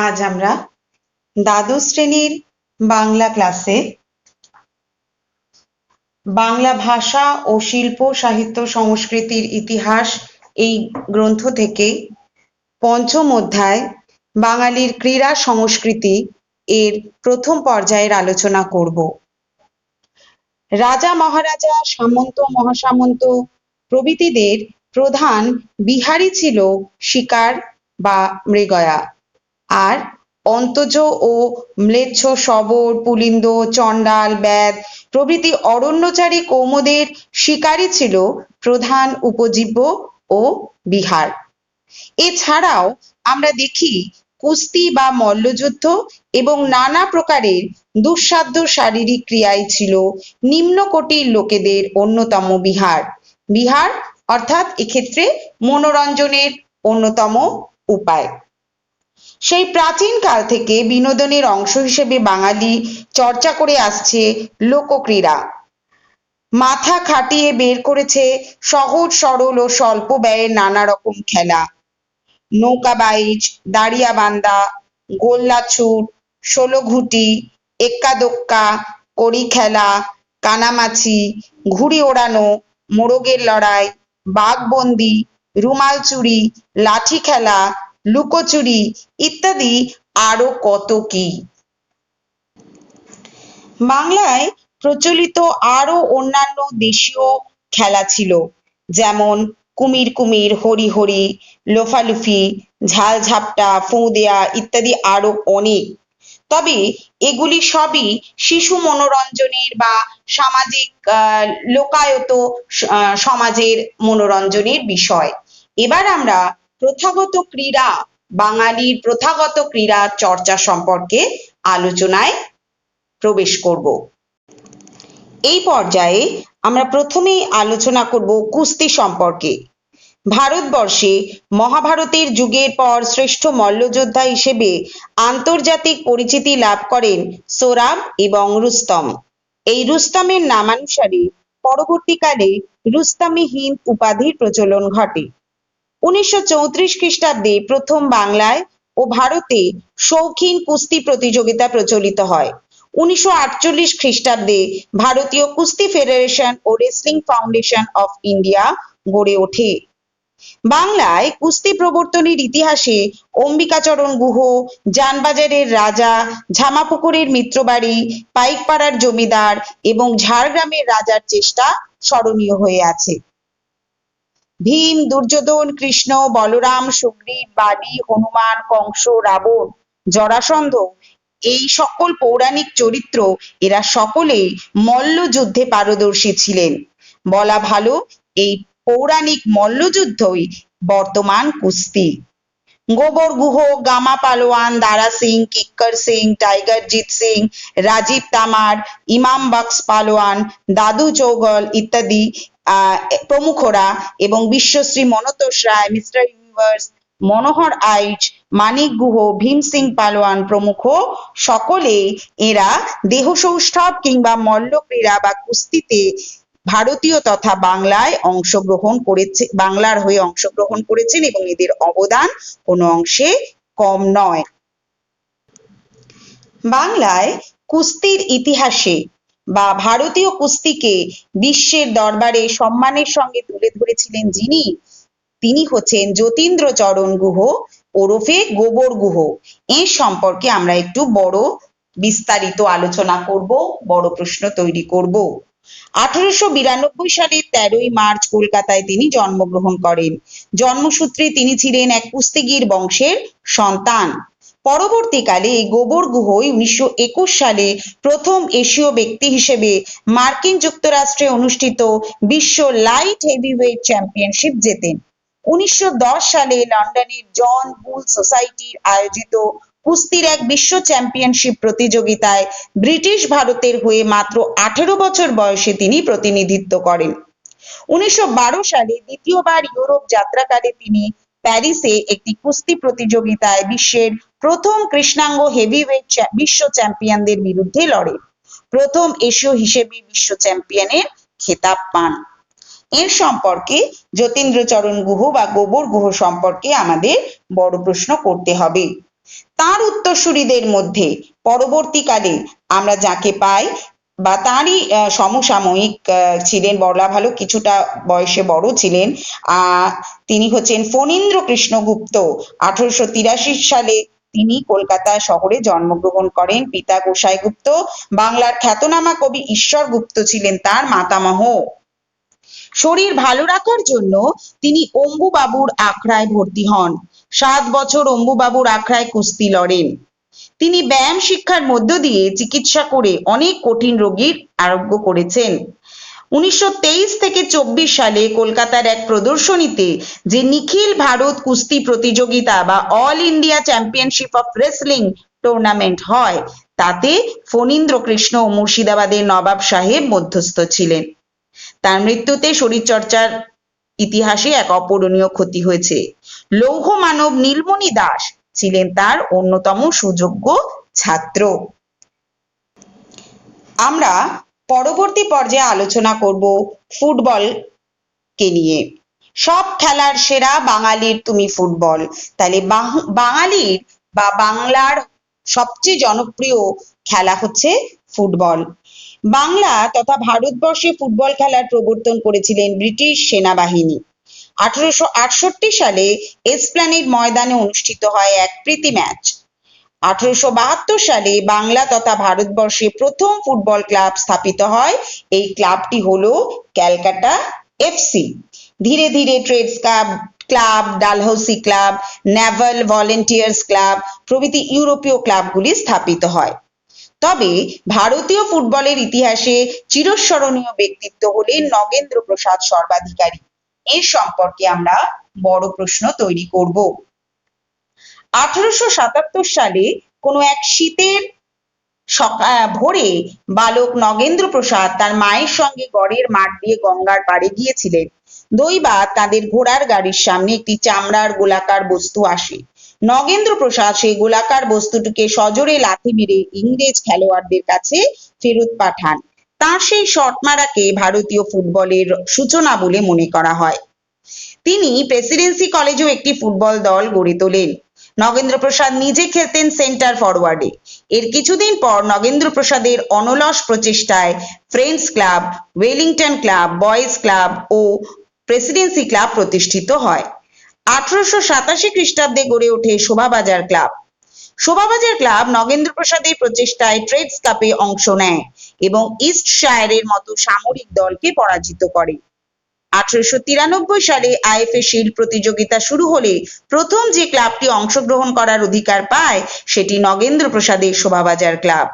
আজ আমরা দ্বাদশ শ্রেণীর বাংলা ক্লাসে বাংলা ভাষা ও শিল্প সাহিত্য সংস্কৃতির ইতিহাস এই গ্রন্থ থেকে পঞ্চম অধ্যায় বাঙালির ক্রীড়া সংস্কৃতি এর প্রথম পর্যায়ের আলোচনা করব। রাজা মহারাজা সামন্ত মহাসামন্ত প্রভৃতিদের প্রধান বিহারই ছিল শিকার বা মৃগয়া, আর অন্তজ ও ম্লেচ্ছ শবর পুলিন্দ চণ্ডাল ব্যাদ প্রভৃতি অরণ্যচারী কৌমদের শিকারই ছিল প্রধান উপজীব্য ও বিহার। এছাড়াও আমরা দেখি কুস্তি বা মল্লযুদ্ধ এবং নানা প্রকারের দুঃসাধ্য শারীরিক ক্রিয়াই ছিল নিম্নকোটির লোকেদের অন্যতম বিহার। বিহার অর্থাৎ এক্ষেত্রে মনোরঞ্জনের অন্যতম উপায়। সেই প্রাচীন কাল থেকে বিনোদনের অংশ হিসেবে বাঙালি চর্চা করে আসছে লোকক্রীড়া। মাথা খাটিয়ে বের করেছে সহজ সরল ও স্বল্প ব্যয়ের নানা রকম খেলা। নৌকা বাইচ, দাঁড়িয়াবান্ধা, গোল্লাছুট, ষোলঘুঁটি, এক্কা দোক্কা, কড়ি খেলা, কানামাছি, ঘুড়ি ওড়ানো, মোরগের লড়াই, বাঘবন্দি, রুমাল চুরি, লাঠি খেলা, লুকোচুরি ইত্যাদি আরো কত কি। বাংলায় প্রচলিত আরো অন্যান্য দেশীয় খেলা ছিল, যেমন কুমির কুমির, হরি হরি, লোফালুফি, ঝাল ঝাপটা, ফোঁ দেয়া ইত্যাদি আরো অনেক। তবে এগুলি সবই শিশু মনোরঞ্জনের বা সামাজিক লোকায়ত সমাজের মনোরঞ্জনের বিষয়। এবার আমরা প্রথাগত ক্রীড়া, বাঙালির প্রথাগত ক্রীড়া চর্চা সম্পর্কে আলোচনায় প্রবেশ করব। এই পর্যায়ে আমরা প্রথমেই আলোচনা করব কুস্তি সম্পর্কে। ভারতবর্ষে মহাভারতের যুগের পর শ্রেষ্ঠ মল্লযোদ্ধা হিসেবে আন্তর্জাতিক পরিচিতি লাভ করেন সোরাব এবং রুস্তম। এই রুস্তমের নামানুসারে পরবর্তীকালে রুস্তম-ই হিন্দ উপাধির প্রচলন ঘটে। 1934 খ্রিস্টাব্দে প্রথম বাংলায় ও ভারতে শৌখিন কুস্তি প্রতিযোগিতা প্রচলিত হয়। 1948 খ্রিস্টাব্দে ভারতীয় কুস্তি ফেডারেশন ও রেসলিং ফাউন্ডেশন অফ ইন্ডিয়া গড়ে ওঠে। বাংলায় কুস্তি প্রবর্তনের ইতিহাসে অম্বিকাচরণ গুহ, জানবাজারের রাজা, ঝামাপুকুরের মিত্রবাড়ি, পাইকপাড়ার জমিদার এবং ঝাড়গ্রামের রাজার চেষ্টা স্মরণীয় হয়ে আছে। ভীম, দুর্যোধন, কৃষ্ণ, বলরাম, সুগ্রীব, বালি, হনুমান, কংস, রাবণ, জরাসন্ধ এই সকল পৌরাণিক চরিত্র এরা সকলেই মল্লযুদ্ধে পারদর্শী ছিলেন। বলা ভালো, এই পৌরাণিক মল্লযুদ্ধই বর্তমান কুস্তি। গোবর গুহ, গামা পালোয়ান, দারা সিং, কিক্কর সিং, টাইগার জিত সিং, রাজীব তামার, ইমাম বক্স পালোয়ান, দাদু চৌগল ইত্যাদি প্রমুখরা এবং বিশ্বশ্রী মনতোষ রায়, মিস্টার ইউনিভার্স, মনোহর আইচ, মানিক গুহ, ভীম সিং পালোয়ান প্রমুখ সকলে এরা দেহসৌষ্ঠব কিংবা মল্ল ক্রীড়া বা কুস্তিতে ভারতীয় তথা বাংলায় অংশগ্রহণ করেছে, বাংলার হয়ে অংশগ্রহণ করেছেন এবং এদের অবদান কোনো অংশে কম নয়। বাংলায় কুস্তির ইতিহাসে বা ভারতীয় কুস্তিকে বিশ্বের দরবারে সম্মানের সঙ্গে তুলে ধরেছিলেন যিনি, তিনি হচ্ছেন যতীন্দ্রচরণ গুহ ওরফে গোবর গুহ। এর সম্পর্কে আমরা একটু বড় বিস্তারিত আলোচনা করব, বড় প্রশ্ন তৈরি করব। 1892 সালের 13ই মার্চ কলকাতায় তিনি জন্মগ্রহণ করেন। জন্মসূত্রে তিনি ছিলেন এক কুস্তিগীর বংশের সন্তান। পরবর্তীকালে এই গোবর গুহই 1921 সালে প্রথম এশীয় ব্যক্তি হিসেবে মার্কিন যুক্তরাষ্ট্রে অনুষ্ঠিত বিশ্ব লাইট হেভিওয়েট চ্যাম্পিয়নশিপ জেতেন। 1910 সালে লন্ডনের জন বুল সোসাইটির আয়োজিত কুস্তির এক বিশ্ব চ্যাম্পিয়নশিপ প্রতিযোগিতায় ব্রিটিশ ভারতের হয়ে মাত্র 18 বছর বয়সে তিনি প্রতিনিধিত্ব করেন। 1912 সালে দ্বিতীয়বার ইউরোপ যাত্রাকালে তিনি প্যারিসে একটি কুস্তি প্রতিযোগিতায় বিশ্বের প্রথম কৃষ্ণাঙ্গ হেভিওয়েট বিশ্ব চ্যাম্পিয়নদের বিরুদ্ধে লড়েন। প্রথম এশীয় হিসেবে বিশ্ব চ্যাম্পিয়নের খেতাব পান। এর সম্পর্কে যতীন্দ্রচরণ গুহ বা গোবর গুহ সম্পর্কে আমাদের বড় প্রশ্ন করতে হবে। তার উত্তরসূরিদের মধ্যে পরবর্তীকালে আমরা যাকে পাই বা তারই সমসাময়িক ছিলেন, বলা ভালো কিছুটা বয়সে বড় ছিলেন, তিনি হচ্ছেন ফণীন্দ্র কৃষ্ণ গুপ্ত। 1883 সালে তিনি কলকাতা শহরে জন্মগ্রহণ করেন। পিতা গোসাই গুপ্ত বাংলার খ্যাতনামা কবি ঈশ্বর গুপ্ত ছিলেন তার মাতামহ। শরীর ভালো রাখার জন্য তিনি অম্বুবাবুর আখড়ায় ভর্তি হন। 7 বছর অম্বুবাবুর আখড়ায় কুস্তি লড়েন। তিনি ব্যায়াম শিক্ষার মধ্য দিয়ে চিকিৎসা করে অনেক কঠিন রোগীর আরোগ্য করেছেন। 1923 থেকে 24 সালে কলকাতার এক প্রদর্শনীতে যে নিখিল ভারত কুস্তি প্রতিযোগিতা বা all India championship of wrestling tournament হয়, তাতে ফণীন্দ্র কৃষ্ণ ও মুর্শিদাবাদের নবাব সাহেব মধ্যস্থ ছিলেন। তার মৃত্যুতে শরীরচর্চার ইতিহাসে এক অপূরণীয় ক্ষতি হয়েছে। লৌহ মানব নীলমণি দাস ছিলেন তার অন্যতম সুযোগ্য ছাত্র। আমরা পরবর্তী পর্যায়ে আলোচনা করব ফুটবলকে নিয়ে। সব খেলার সেরা বাঙালির তুমি ফুটবল। তাহলে বাঙালির বা বাংলার সবচেয়ে জনপ্রিয় খেলা হচ্ছে ফুটবল। বাংলা তথা ভারতবর্ষে ফুটবল খেলার প্রবর্তন করেছিলেন ব্রিটিশ সেনাবাহিনী। 1868 সালে এসপ্ল্যানেড ময়দানে অনুষ্ঠিত হয় এক প্রীতি ম্যাচ। 1872 সালে বাংলা তথা ভারতবর্ষে প্রথম ফুটবল ক্লাব স্থাপিত হয়। এই ক্লাবটি হলো ক্যালকাটা এফসি। ধীরে ধীরে trades club, Dalhousie club, naval volunteers club প্রভৃতি ইউরোপীয় ক্লাবগুলি স্থাপিত হয়। তবে ভারতীয় ফুটবলের ইতিহাসে চিরস্মরণীয় ব্যক্তিত্ব হলেন নগেন্দ্র প্রসাদ সর্বাধিকারী। এর সম্পর্কে আমরা বড় প্রশ্ন তৈরি করব। 1877 সালে কোনো এক শীতের ভোরে বালক নগেন্দ্র প্রসাদ তার মায়ের সঙ্গে গড়ের মাঠ দিয়ে গঙ্গার পাড়ে গিয়েছিলেন। দৈবাৎ তাদের ঘোড়ার গাড়ির সামনে একটি চামড়ার গোলাকার বস্তু আসে। নগেন্দ্র প্রসাদ সেই গোলাকার বস্তুটিকে সজোরে লাথি মেরে ইংরেজ খেলোয়াড়দের কাছে ফেরত পাঠান। তার সেই শট মারাকে ভারতীয় ফুটবলের সূচনা বলে মনে করা হয়। তিনি প্রেসিডেন্সি কলেজেও একটি ফুটবল দল গড়ে তোলেন। নগেন্দ্র প্রসাদ নিজে খেলতেন সেন্টার ফরওয়ার্ডে। এর কিছুদিন পর নগেন্দ্র প্রসাদের অনলস প্রচেষ্টায় friends club, Wellington club, boys club ও প্রেসিডেন্সি ক্লাব প্রতিষ্ঠিত হয়। 1887 খ্রিস্টাব্দে গড়ে ওঠে শোভাবাজার ক্লাব। শোভাবাজার ক্লাব নগেন্দ্র প্রসাদের প্রচেষ্টায় ট্রেডস কাপে অংশ নেয় এবং ইস্টশায়ারের মতো সামরিক দলকে পরাজিত করে। 1893 সালে আইএফএ শিল্ড প্রতিযোগিতা শুরু হলে প্রথম যে ক্লাবটি অংশগ্রহণ করার অধিকার পায় সেটি নগেন্দ্র প্রসাদের শোভাবাজার ক্লাব।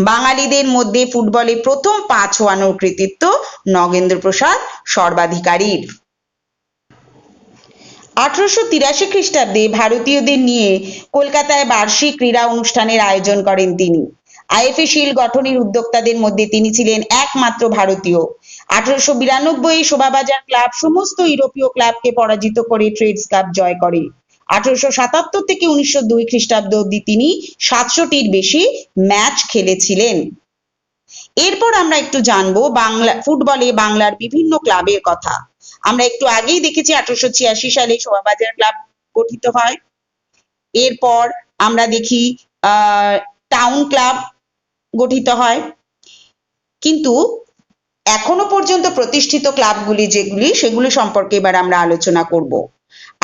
বাঙালিদের মধ্যে ফুটবলে প্রথম পা ছোঁয়ানোর কৃতিত্ব নগেন্দ্র প্রসাদ সর্বাধিকারীর। 1883 খ্রিস্টাব্দে ভারতীয়দের নিয়ে কলকাতায় বার্ষিক ক্রীড়া অনুষ্ঠানের আয়োজন করেন তিনি। আইএফএ শিল্ড গঠনের উদ্যোক্তাদের মধ্যে তিনি ছিলেন একমাত্র ভারতীয়। 1892 শোভাবাজার ক্লাব সমস্ত ইউরোপীয় ক্লাবকে পরাজিত করে ট্রেডস কাপ জয় করে। 1877 থেকে 1902 খ্রিস্টাব্দ অবধি তিনি 700টির বেশি ম্যাচ খেলেছিলেন। এরপর আমরা একটু জানবো ফুটবলে বাংলার বিভিন্ন ক্লাবের কথা। আমরা একটু আগেই দেখেছি 1886 সালে শোভাবাজার ক্লাব গঠিত হয়। এরপর আমরা দেখি টাউন ক্লাব গঠিত হয়। কিন্তু এখনো পর্যন্ত প্রতিষ্ঠিত ক্লাবগুলি সেগুলি সম্পর্কে এবার আমরা আলোচনা করব।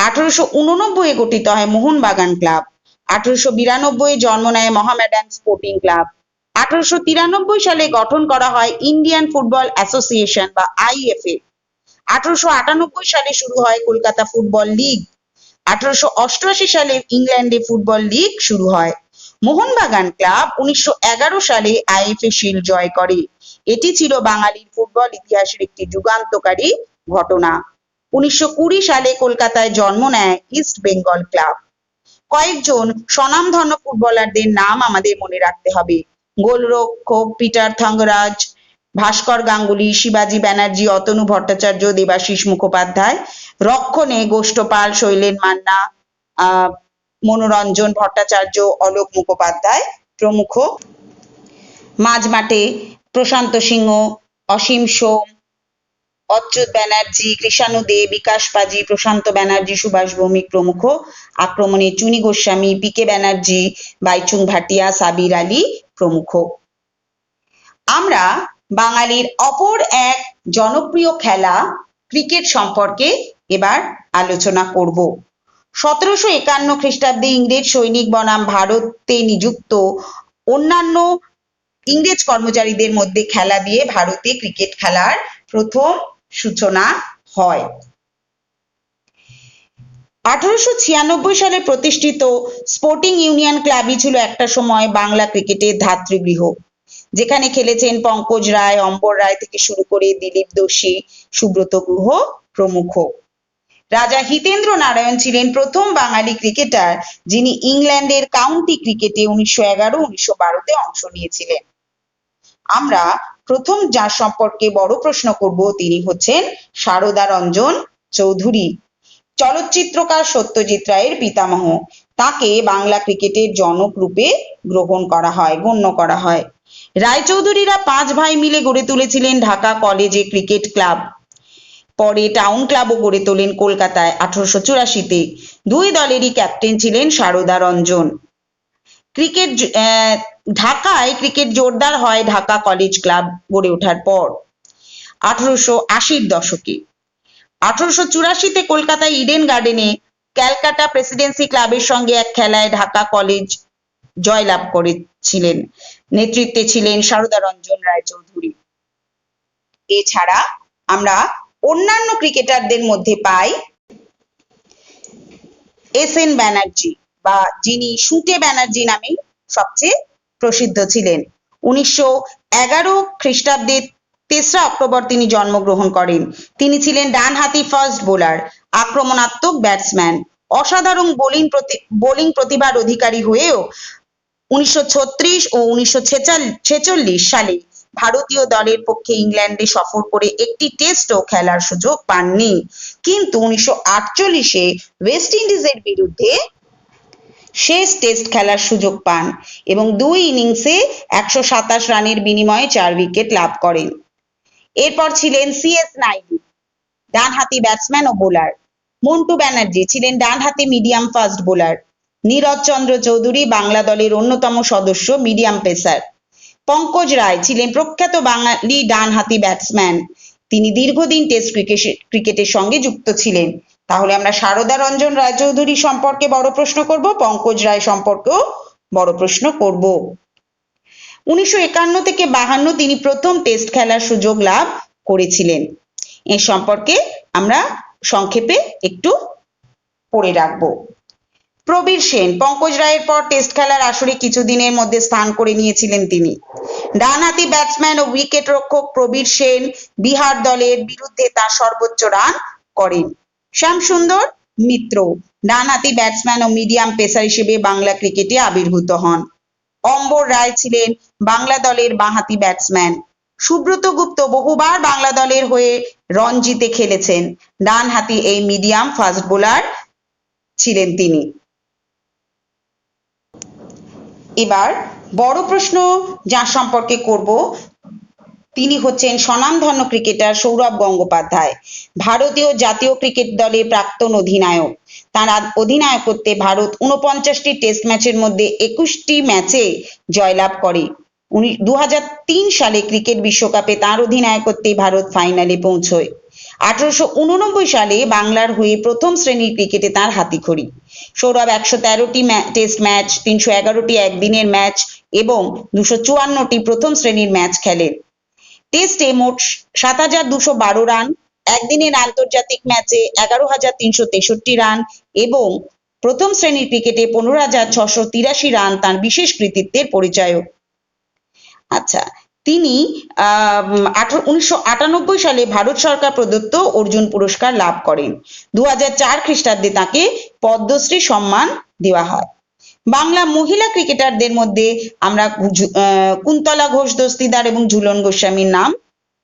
1889 গঠিত হয় মোহনবাগান ক্লাব। 1892 জন্ম নেয় মোহামেডান স্পোর্টিং ক্লাব। 1893 সালে গঠন করা হয় ইন্ডিয়ান ফুটবল অ্যাসোসিয়েশন বা আইএফএ। 1898 সালে শুরু হয় কলকাতা ফুটবল লিগ। 1888 সালে ইংল্যান্ডে ফুটবল লিগ শুরু হয়। মোহনবাগান ক্লাব 1911 সালে আইএফএ শিল্ড জয় করে। এটি ছিল বাঙালির ফুটবল ইতিহাসের একটি যুগান্তকারী ঘটনা। 1920 সালে কলকাতায় জন্ম নেয় ইস্ট বেঙ্গল ক্লাব। কয়েকজন স্বনামধন্য ফুটবলারদের নাম আমাদের মনে রাখতে হবে। গোলরক্ষক পিটার থঙ্গরাজ, ভাস্কর গাঙ্গুলি, শিবাজি ব্যানার্জি, অতনু ভট্টাচার্য, দেবাশিস মুখোপাধ্যায়। রক্ষণে গোষ্ঠপাল, শৈলেন মান্না, মনোরঞ্জন ভট্টাচার্য, অলোক মুখোপাধ্যায় প্রমুখ। মাঝমাঠে প্রশান্ত সিংহ, অসীম সোম, অচ্যুত ব্যানার্জি, কৃষাণু দে, বিকাশ পাজি, প্রশান্ত ব্যানার্জি, সুভাষ ভৌমিক প্রমুখ আক্রমণে চুনি গোস্বামী, পি.কে. ব্যানার্জি, বাইচুং ভাটিয়া, সাবির আলী প্রমুখ। আমরা বাঙালির অপর এক জনপ্রিয় খেলা ক্রিকেট সম্পর্কে এবার আলোচনা করব। 1751 খ্রিস্টাব্দে ইংরেজ সৈনিক বনাম ভারতে নিযুক্ত অন্যান্য ইংরেজ কর্মচারীদের মধ্যে খেলা দিয়ে ভারতে ক্রিকেট খেলার প্রথম সূচনা হয়। 1896 সালে প্রতিষ্ঠিত স্পোর্টিং ইউনিয়ন ক্লাবই ছিল একটা সময় বাংলা ক্রিকেটের ধাত্রীগৃহ, যেখানে খেলেছেন পঙ্কজ রায়, অম্বর রায় থেকে শুরু করে দিলীপ দোষী, সুব্রত গুহ প্রমুখ। রাজা হিতেন্দ্র নারায়ণ ছিলেন প্রথম বাঙালি ক্রিকেটার যিনি ইংল্যান্ডের কাউন্টি ক্রিকেটে 1911-1912-তে অংশ নিয়েছিলেন। আমরা প্রথম যার সম্পর্কে বড় প্রশ্ন করব তিনি হচ্ছেন সারদা রঞ্জন চৌধুরী, চলচ্চিত্রকার সত্যজিৎ রায়ের পিতামহ। তাকে বাংলা ক্রিকেটের জনক রূপে গণ্য করা হয়। রায়চৌধুরীরা 5 ভাই মিলে গড়ে তুলেছিলেন ঢাকা কলেজে ক্রিকেট ক্লাব, পরে টাউন ক্লাবও গড়ে তোলেন কলকাতায় 1884-তে। দুই দলেরই ক্যাপ্টেন ছিলেন সারদা রঞ্জন। ঢাকায় ক্রিকেট জোরদার হয় ঢাকা কলেজ ক্লাব গড়ে ওঠার পর 1880-র দশকে। 1884-তে কলকাতায় ইডেন গার্ডেনে ক্যালকাটা প্রেসিডেন্সি ক্লাবের সঙ্গে এক খেলায় ঢাকা কলেজ জয়লাভ করেছিলেন। নেতৃত্বে ছিলেন সারদা রঞ্জন রায়চৌধুরী। এছাড়া আমরা অন্যান্য ক্রিকেটারদের মধ্যে পাই এস.এন. ব্যানার্জি, বা যিনি শুটে ব্যানার্জি নামে সবচেয়ে প্রসিদ্ধ ছিলেন। 1911 খ্রিস্টাব্দে 3রা অক্টোবর তিনি জন্মগ্রহণ করেন। তিনি ছিলেন ডানহাতি ফাস্ট বোলার, আক্রমণাত্মক ব্যাটসম্যান। অসাধারণ বোলিং প্রতিভার অধিকারী হয়েও 1936 ও 1946 সালে ভারতীয় দলের পক্ষে ইংল্যান্ডে সফর করে একটি টেস্টও খেলার সুযোগ পাননি, কিন্তু 1948-এ ওয়েস্ট ইন্ডিজের বিরুদ্ধে শেষ টেস্ট খেলার সুযোগ পান এবং 2 ইনিংসে 127 রানের বিনিময়ে 4 উইকেট লাভ করেন। এরপর ছিলেন সি.এস. নাইডু, ডানহাতি ব্যাটসম্যান ও বোলার। মন্টু ব্যানার্জি ছিলেন ডানহাতি মিডিয়াম ফাস্ট বোলার। নীরজ চন্দ্র চৌধুরী বাংলা দলের অন্যতম সদস্য, মিডিয়াম পেসার। পঙ্কজ রায় ছিলেন প্রখ্যাত বাঙালি ডানহাতি ব্যাটসম্যান। তিনি দীর্ঘদিন টেস্ট ক্রিকেটের সঙ্গে যুক্ত ছিলেন। তাহলে আমরা সারদা রঞ্জন রায়চৌধুরী সম্পর্কে বড় প্রশ্ন করব, পঙ্কজ রায় সম্পর্কেও বড় প্রশ্ন করব। 1951 থেকে 52 তিনি প্রথম টেস্ট খেলার সুযোগ লাভ করেছিলেন। এর সম্পর্কে আমরা সংক্ষেপে একটু পড়ে রাখবো। প্রবীর সেন পঙ্কজ রায়ের পর টেস্ট খেলার আসরে কিছুদিনের মধ্যে স্থান করে নিয়েছিলেন তিনি। ডানহাতি ব্যাটসম্যান ও উইকেট রক্ষক প্রবীর সেন বিহার দলের বিরুদ্ধে তার সর্বোচ্চ রান করেন। শ্যামসুন্দর মিত্র ডানহাতি ব্যাটসম্যান ও মিডিয়াম পেসার হিসেবে বাংলা ক্রিকেটে আবির্ভূত হন। অম্বর রায় ছিলেন বাংলা দলের বাঁহাতি ব্যাটসম্যান। সুব্রত গুপ্ত বহুবার বাংলা দলের হয়ে রঞ্জিতে খেলেছেন। ডানহাতি এই মিডিয়াম ফাস্ট বোলার ছিলেন তিনি। এবার বড় প্রশ্ন যার সম্পর্কে করব তিনি হচ্ছেন স্বনামধন্য ক্রিকেটার সৌরভ গঙ্গোপাধ্যায়, ভারতীয় জাতীয় ক্রিকেট দলের প্রাক্তন অধিনায়ক। তার অধিনায়কত্বে ভারত 49টি টেস্ট ম্যাচের মধ্যে 21টি ম্যাচে জয়লাভ করে। 2003 সালে ক্রিকেট বিশ্বকাপে তার অধিনায়কত্বে ভারত ফাইনালে পৌঁছয়। 1889 সালে বাংলার হয়ে প্রথম শ্রেণীর ক্রিকেটে তার হাতেখড়ি। সৌরভ 113টি টেস্ট ম্যাচ, 311টি একদিনের ম্যাচ এবং 254টি প্রথম শ্রেণীর ম্যাচ খেলেন। টেস্টে মোট 7212 রান, একদিনের আন্তর্জাতিক ম্যাচে 11363 রান এবং প্রথম শ্রেণীর ক্রিকেটে 15683 রান তার বিশেষ কৃতিত্বের পরিচায়ক। আচ্ছা, তিনি 1998 সালে ভারত সরকার প্রদত্ত অর্জুন পুরস্কার লাভ করেন। 2004 খ্রিস্টাব্দে তাকে পদ্মশ্রী সম্মান দেওয়া হয়। বাংলা মহিলা ক্রিকেটারদের মধ্যে আমরা কুন্তলা ঘোষ দস্তিদার এবং ঝুলন গোস্বামীর নাম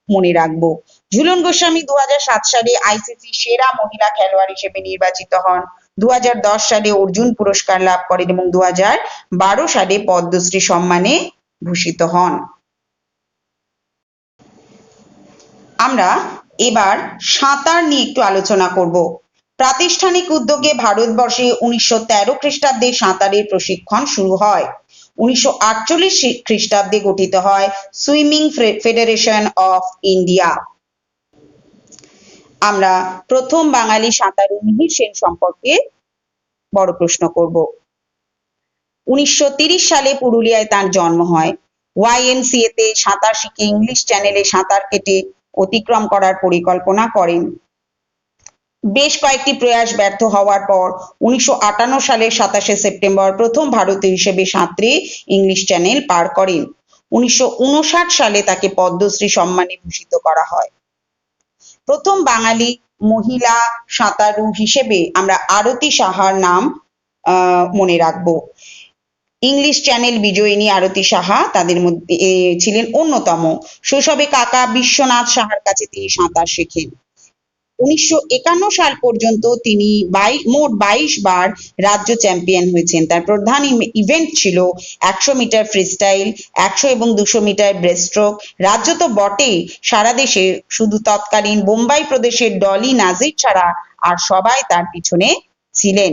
মনে রাখবো। ঝুলন গোস্বামী 2007 সালে আইসিসি সেরা মহিলা খেলোয়াড় হিসেবে নির্বাচিত হন। 2010 সালে অর্জুন পুরস্কার লাভ করেন এবং 2012 সালে পদ্মশ্রী সম্মানে ভূষিত হন। আমরা এবার সাঁতার নিয়ে একটু আলোচনা করব। প্রাতিষ্ঠানিক উদ্যোগে ভারতবর্ষে 1913 খ্রিস্টাব্দে সাঁতারের প্রশিক্ষণ শুরু হয়। 1948 খ্রিস্টাব্দে গঠিত হয় সুইমিং ফেডারেশন অফ ইন্ডিয়া। আমরা প্রথম বাঙালি সাঁতারু মিহির সেন সম্পর্কে বড় প্রশ্ন করব। 1930 সালে পুরুলিয়ায় তার জন্ম হয়। YMCA তে সাঁতার শিখে ইংলিশ চ্যানেলে সাঁতার কেটে অতিক্রম করার পরিকল্পনা করেন। বেশ কয়েকটি প্রয়াস ব্যর্থ হওয়ার পর 1958 সালের 27শে সেপ্টেম্বর প্রথম ভারতীয় হিসেবে সাঁতরে ইংলিশ চ্যানেল পার করেন। 1959 সালে তাকে পদ্মশ্রী সম্মানে ভূষিত করা হয়। প্রথম বাঙালি মহিলা সাঁতারু হিসেবে আমরা আরতি সাহার নাম মনে রাখবো। ইংলিশ চ্যানেল বিজয়িনী আরতি সাহা তাদের মধ্যে ছিলেন অন্যতম। শৈশবে কাকা বিশ্বনাথ সাহার কাছে তিনি সাঁতার শেখেন। 1951 সাল পর্যন্ত তিনি মোট 22 বার রাজ্য চ্যাম্পিয়ন হয়েছেন। তার প্রধান ইভেন্ট ছিল 100 মিটার ফ্রিস্টাইল, 100 এবং 200 মিটার ব্রেস্টস্ট্রোক। রাজ্য তো বটেই, সারা দেশে শুধু তৎকালীন বোম্বাই প্রদেশের ডলি নাজির ছাড়া আর সবাই তার পিছনে ছিলেন।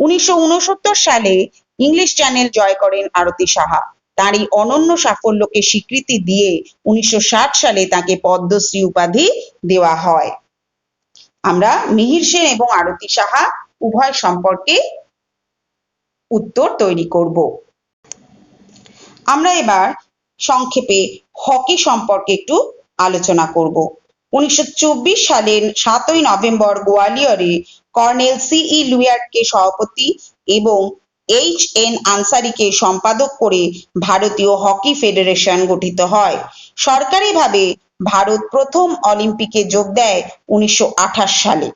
1969 সালে ইংলিশ চ্যানেল জয় করেন আরতি সাহা। তার এই অনন্য সাফল্যকে স্বীকৃতি দিয়ে 1960 সালে তাকে পদ্মশ্রী উপাধি দেওয়া হয়। আমরা মিহির সেন এবং আরতি সাহা উভয় সম্পর্কে উত্তর তৈরি করব। আমরা এবার সংক্ষেপে হকি সম্পর্কে একটু আলোচনা করব। 1924 সালের 7ই নভেম্বর গোয়ালিয়রে কর্নেল CE লুইয়ার্ডকে সভাপতি এবং HN আনসারিকে সম্পাদক করে ভারতীয় হকি ফেডারেশন গঠিত হয়। সরকারিভাবে ভারত প্রথম অলিম্পিকে যোগ দেয় 1928 সালে।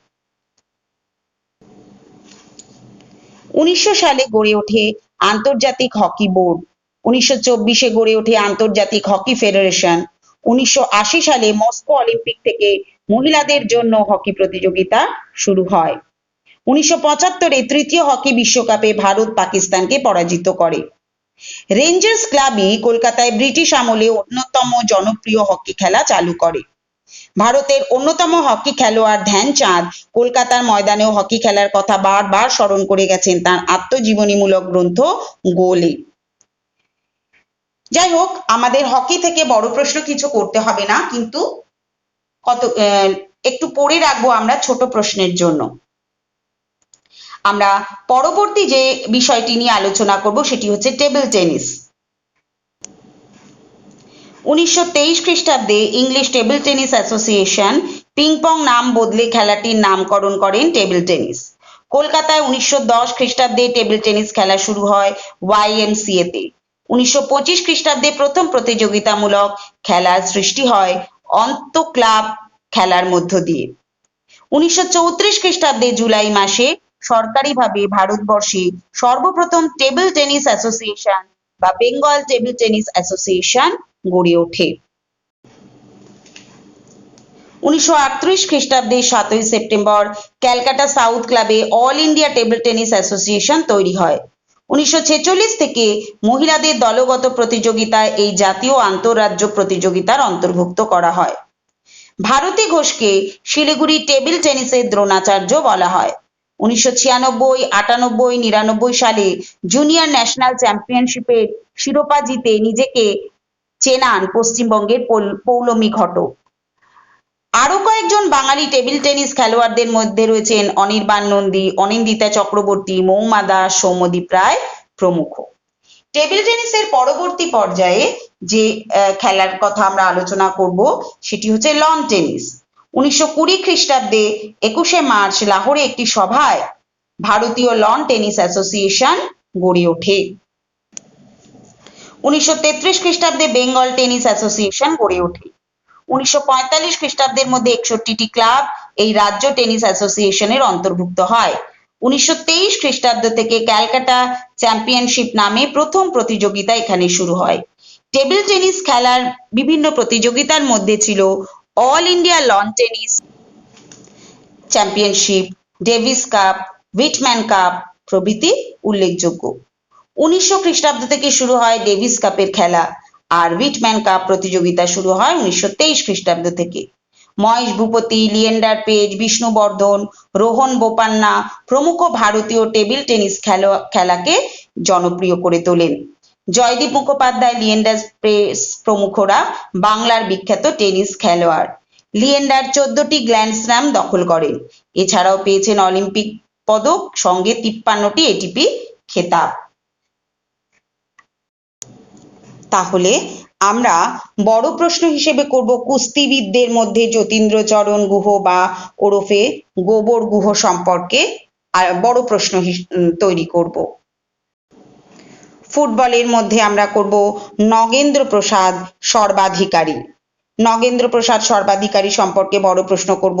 1900 সালে গড়ে ওঠে আন্তর্জাতিক হকি বোর্ড। 1924 গড়ে ওঠে আন্তর্জাতিক হকি ফেডারেশন। 1980 সালে মস্কো অলিম্পিক থেকে মহিলাদের জন্য হকি প্রতিযোগিতা শুরু হয়। 1975 তৃতীয় হকি বিশ্বকাপে ভারত পাকিস্তানকে পরাজিত করে। রেঞ্জার্স ক্লাবই কলকাতায় ব্রিটিশ আমলে অন্যতম জনপ্রিয় হকি খেলা চালু করে। ভারতের অন্যতম হকি খেলোয়াড় ধ্যানচাঁদ কলকাতার ময়দানেও হকি খেলার কথা বারবার স্মরণ করে গেছেন তার আত্মজীবনীমূলক গ্রন্থ গোলে। যাই হোক, আমাদের হকি থেকে বড় প্রশ্ন কিছু করতে হবে না, কিন্তু একটু পড়ে রাখবো আমরা ছোট প্রশ্নের জন্য। আমরা পরবর্তী যে বিষয়টি নিয়ে আলোচনা করব সেটি হচ্ছে টেবিল টেনিস। 1923 খ্রিস্টাব্দে English table tennis association ping pong নাম বদলে খেলাটির নামকরণ করেন টেবিল টেনিস। কলকাতায় 1910 খ্রিস্টাব্দে টেবিল টেনিস খেলা শুরু হয় YMCA তে। 1925 খ্রিস্টাব্দে প্রথম প্রতিযোগিতামূলক খেলার সৃষ্টি হয় অন্ত ক্লাব খেলার মধ্য দিয়ে। 1934 খ্রিস্টাব্দে জুলাই মাসে সরকারিভাবে ভারতবর্ষে সর্বপ্রথম টেবিল টেনিস অ্যাসোসিয়েশন বা বেঙ্গল টেবিল টেনিস অ্যাসোসিয়েশন গড়ে ওঠে। 1938 খ্রিস্টাব্দে 7ই সেপ্টেম্বর ক্যালকাটা সাউথ ক্লাবে all India table tennis association তৈরি হয়। 1946 থেকে মহিলাদের দলগত প্রতিযোগিতায় এই জাতীয় আন্তঃরাজ্য প্রতিযোগিতার অন্তর্ভুক্ত করা হয়। ভারতী ঘোষকে শিলিগুড়ি টেবিল টেনিসের দ্রোণাচার্য বলা হয়। 1996, 98, 99 সালে জুনিয়র ন্যাশনাল চ্যাম্পিয়নশিপের শিরোপা জিতে নিজেকে চেনান পশ্চিমবঙ্গের পৌলমী ঘটক। আরো কয়েকজন বাঙালি টেবিল টেনিস খেলোয়াড়দের মধ্যে রয়েছেন অনির্বাণ নন্দী, অনিন্দিতা চক্রবর্তী, মৌমা দাস, সৌম্যদীপ রায় প্রমুখ। টেবিল টেনিসের পরবর্তী পর্যায়ে যে খেলার কথা আমরা আলোচনা করব সেটি হচ্ছে লন টেনিস। 1920 খ্রিস্টাব্দে 21শে মার্চ লাহোরে একটি সভায় ভারতীয় লন টেনিস অ্যাসোসিয়েশন গড়ে ওঠে। 1933 খ্রিস্টাব্দে বেঙ্গল টেনিস অ্যাসোসিয়েশন গড়ে ওঠে। 1945 খ্রিস্টাব্দের মধ্যে 61টি ক্লাব এই রাজ্য টেনিস অ্যাসোসিয়েশনের অন্তর্ভুক্ত হয়। 1923 খ্রিস্টাব্দ থেকে ক্যালকাটা চ্যাম্পিয়নশিপ নামে প্রথম প্রতিযোগিতা এখানে শুরু হয়। টেবিল টেনিস খেলার বিভিন্ন প্রতিযোগিতার মধ্যে ছিল all India lawn tennis championship, Davis cup, Whitman cup প্রভৃতি উল্লেখযোগ্য। 1900 খ্রিস্টাব্দ থেকে শুরু হয় ডেভিস কাপের খেলা, আর হুইটম্যান কাপ প্রতিযোগিতা শুরু হয় 1923 খ্রিস্টাব্দ থেকে। মহেশ ভূপতি, লিয়েন্ডার পেজ, বিষ্ণুবর্ধন, রোহন বোপান্না প্রমুখ ভারতীয় টেবিল টেনিস খেলাকে জনপ্রিয় করে তোলেন। জয়দীপ মুখোপাধ্যায়, লিয়েন্ডার পেজ প্রমুখরা বাংলার বিখ্যাত টেনিস খেলোয়াড়। লিয়েন্ডার 14টি গ্র্যান্ড স্ল্যাম দখল করেন। এছাড়াও পেয়েছেন অলিম্পিক পদক, সঙ্গে 53টি এটিপি খেতাব। তাহলে আমরা বড় প্রশ্ন হিসেবে করব কুস্তিবিদদের মধ্যে যতীন্দ্রচরণ গুহ বা ওরফে গোবর গুহ সম্পর্কে বড় প্রশ্ন তৈরি করব। ফুটবলের মধ্যে আমরা করব নগেন্দ্র প্রসাদ সর্বাধিকারী। নগেন্দ্র প্রসাদ সর্বাধিকারী সম্পর্কে বড় প্রশ্ন করব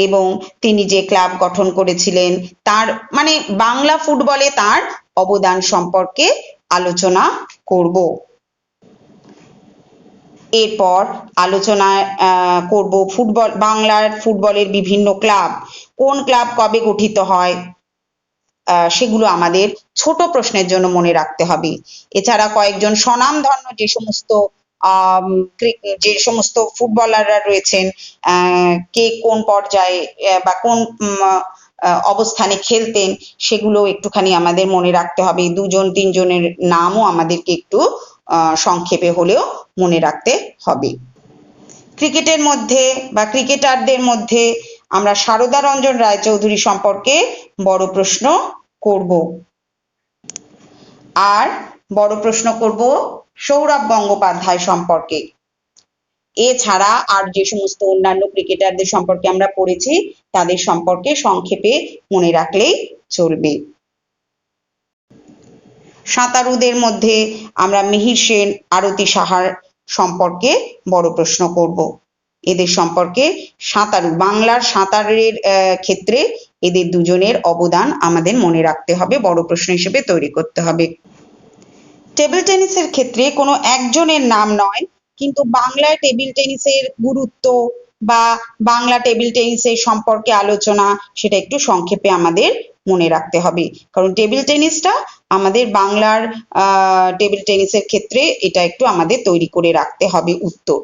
এবং তিনি যে ক্লাব গঠন করেছিলেন তার মানে বাংলা ফুটবলে তার অবদান সম্পর্কে আলোচনা করব। এরপর আলোচনা করব বাংলার ফুটবলের বিভিন্ন ক্লাব, কোন ক্লাব কবে গঠিত হয় সেগুলো আমাদের ছোট প্রশ্নের জন্য মনে রাখতে হবে। এছাড়া কয়েকজন স্বনামধন্য যে সমস্ত ফুটবলাররা রয়েছেন, কে কোন পর্যায়ে বা কোন অবস্থানে খেলতেন সেগুলো একটুখানি আমাদের মনে রাখতে হবে। 2-3 জনের নামও আমাদেরকে একটু সংক্ষেপে হলেও মনে রাখতে হবে। ক্রিকেটের মধ্যে বা ক্রিকেটারদের মধ্যে আমরা সারদা রঞ্জন রায়চৌধুরী সম্পর্কে বড় প্রশ্ন করব। আর বড় প্রশ্ন করব সৌরভ গঙ্গোপাধ্যায় সম্পর্কে। এছাড়া আর যে সমস্ত অন্যান্য ক্রিকেটারদের সম্পর্কে আমরা পড়েছি তাদের সম্পর্কে সংক্ষেপে মনে রাখলেই চলবে। সাঁতারুদের মধ্যে আমরা মিহির সেন, আরতি সাহার সম্পর্কে বড় প্রশ্ন করব। এদের সম্পর্কে বাংলার সাঁতারের ক্ষেত্রে এদের দুজনের অবদান আমাদের মনে রাখতে হবে, বড় প্রশ্ন হিসেবে তৈরি করতে হবে। টেবিল টেনিসের ক্ষেত্রে কোনো একজনের নাম নয়, কিন্তু বাংলায় টেবিল টেনিসের গুরুত্ব বা বাংলা টেবিল টেনিসের সম্পর্কে আলোচনা সেটা একটু সংক্ষেপে আমাদের মনে রাখতে হবে, কারণ টেবিল টেনিসটা আমাদের বাংলার টেবিল টেনিসের ক্ষেত্রে এটা একটু আমাদের তৈরি করে রাখতে হবে উত্তর।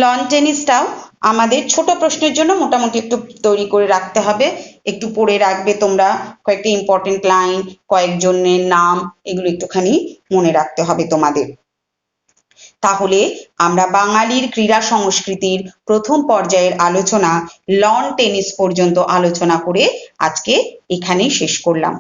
লন টেনিসটাও আমাদের ছোট প্রশ্নের জন্য মোটামুটি একটু তৈরি করে রাখতে হবে, একটু পড়ে রাখবে তোমরা, কয়েকটি ইম্পর্টেন্ট লাইন, কয়েকজনের নাম, এগুলো একটুখানি মনে রাখতে হবে তোমাদের। তাহলে আমরা বাঙালির ক্রীড়া সংস্কৃতির প্রথম পর্যায়ের আলোচনা লন টেনিস পর্যন্ত আলোচনা করে আজকে এখানেই শেষ করলাম।